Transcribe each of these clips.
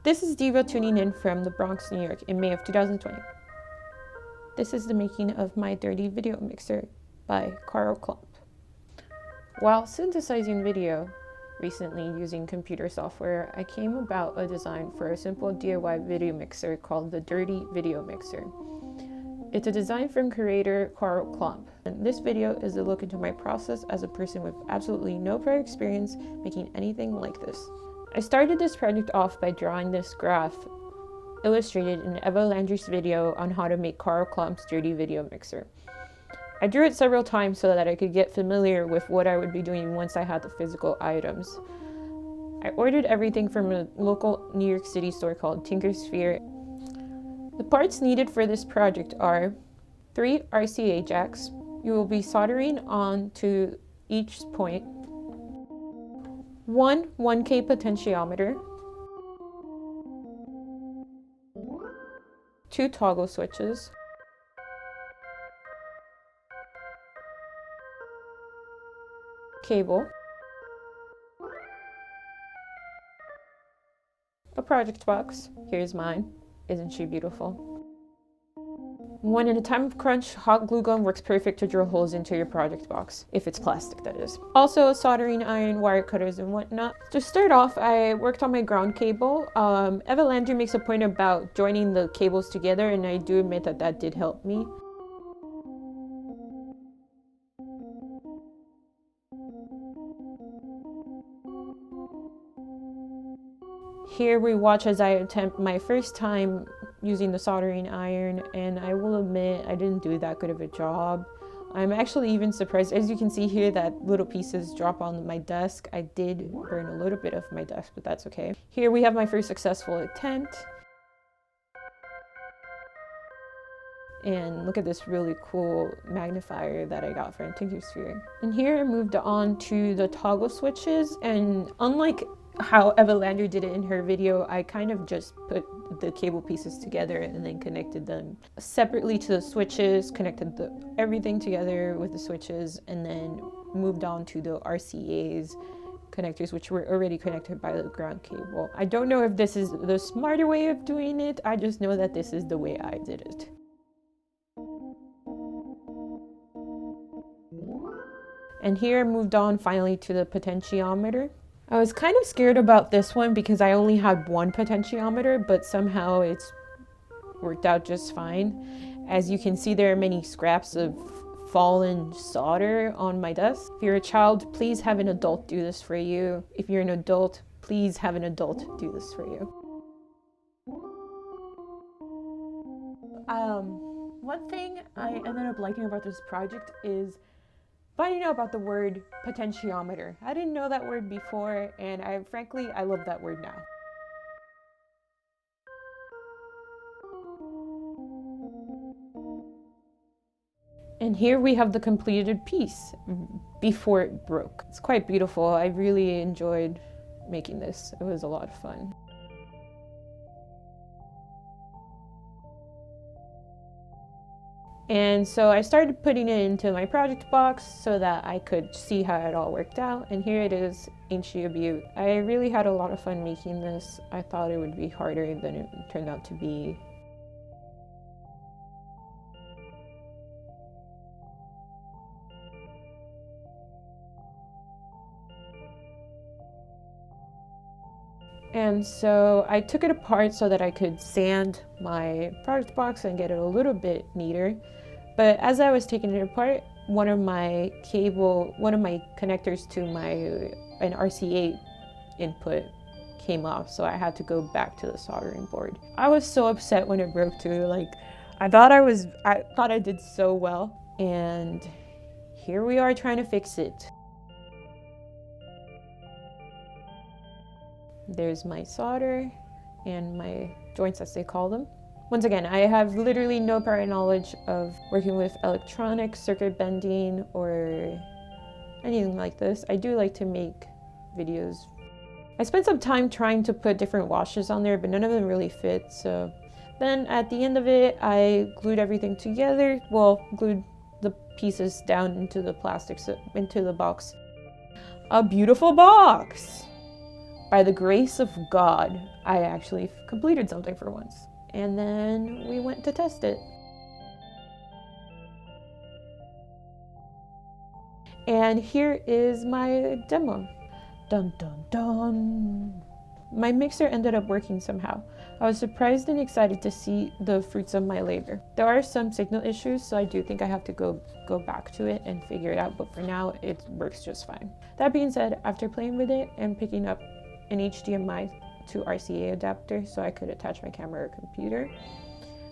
This is Diva tuning in from the Bronx, New York in May of 2020. This is the making of my dirty video mixer by Karl Klomp. While synthesizing video recently using computer software, I came about a design for a simple DIY video mixer called the Dirty Video Mixer. It's a design from creator Karl Klomp, and this video is a look into my process as a person with absolutely no prior experience making anything like this. I started this project off by drawing this graph illustrated in Eva Landry's video on how to make Karl Klomp's dirty video mixer. I drew it several times so that I could get familiar with what I would be doing once I had the physical items. I ordered everything from a local New York City store called Tinkersphere. The parts needed for this project are 3 RCA jacks. You will be soldering on to each point, one 1K potentiometer, 2 toggle switches, cable, a project box. Here's mine. Isn't she beautiful? When in a time of crunch, hot glue gun works perfect to drill holes into your project box, if it's plastic, that is. Also, soldering iron, wire cutters, and whatnot. To start off, I worked on my ground cable. Eva Landry makes a point about joining the cables together, and I do admit that that did help me. Here we watch as I attempt my first time using the soldering iron, and I will admit I didn't do that good of a job. I'm actually even surprised, as you can see here, that little pieces drop on my desk. I did burn a little bit of my desk, but that's okay. Here we have my first successful attempt. And look at this really cool magnifier that I got from Tinkersphere. And here I moved on to the toggle switches, and unlike how Eva Landry did it in her video, I kind of just put the cable pieces together and then connected them separately to the switches, connected everything together with the switches, and then moved on to the RCA's connectors, which were already connected by the ground cable. I don't know if this is the smarter way of doing it, I just know that this is the way I did it. And here I moved on finally to the potentiometer. I was kind of scared about this one because I only had one potentiometer, but somehow it's worked out just fine. As you can see, there are many scraps of fallen solder on my desk. If you're a child, please have an adult do this for you. If you're an adult, please have an adult do this for you. One thing I ended up liking about this project is finding out about the word potentiometer. I didn't know that word before, and frankly, I love that word now. And here we have the completed piece before it broke. It's quite beautiful. I really enjoyed making this. It was a lot of fun. And so I started putting it into my project box so that I could see how it all worked out. And here it is, ain't she a beaut. I really had a lot of fun making this. I thought it would be harder than it turned out to be. And so I took it apart so that I could sand my project box and get it a little bit neater. But as I was taking it apart, one of my connectors to an RCA input came off, so I had to go back to the soldering board. I was so upset when it broke too. Like, I thought I did so well, and here we are trying to fix it. There's my solder and my joints, as they call them. Once again, I have literally no prior knowledge of working with electronics, circuit bending, or anything like this. I do like to make videos. I spent some time trying to put different washes on there, but none of them really fit. So then at the end of it, I glued everything together. Well, glued the pieces down into the plastics, into the box. A beautiful box! by the grace of God, I actually completed something for once. And then we went to test it. And here is my demo. Dun dun dun. My mixer ended up working somehow. I was surprised and excited to see the fruits of my labor. There are some signal issues, so I do think I have to go back to it and figure it out, but for now it works just fine. That being said, after playing with it and picking up an HDMI to RCA adapter so I could attach my camera or computer,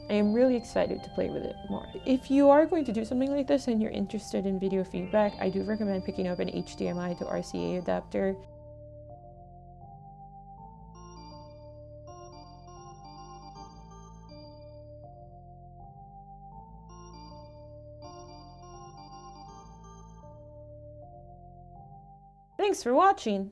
I am really excited to play with it more. If you are going to do something like this and you're interested in video feedback, I do recommend picking up an HDMI to RCA adapter. Thanks for watching!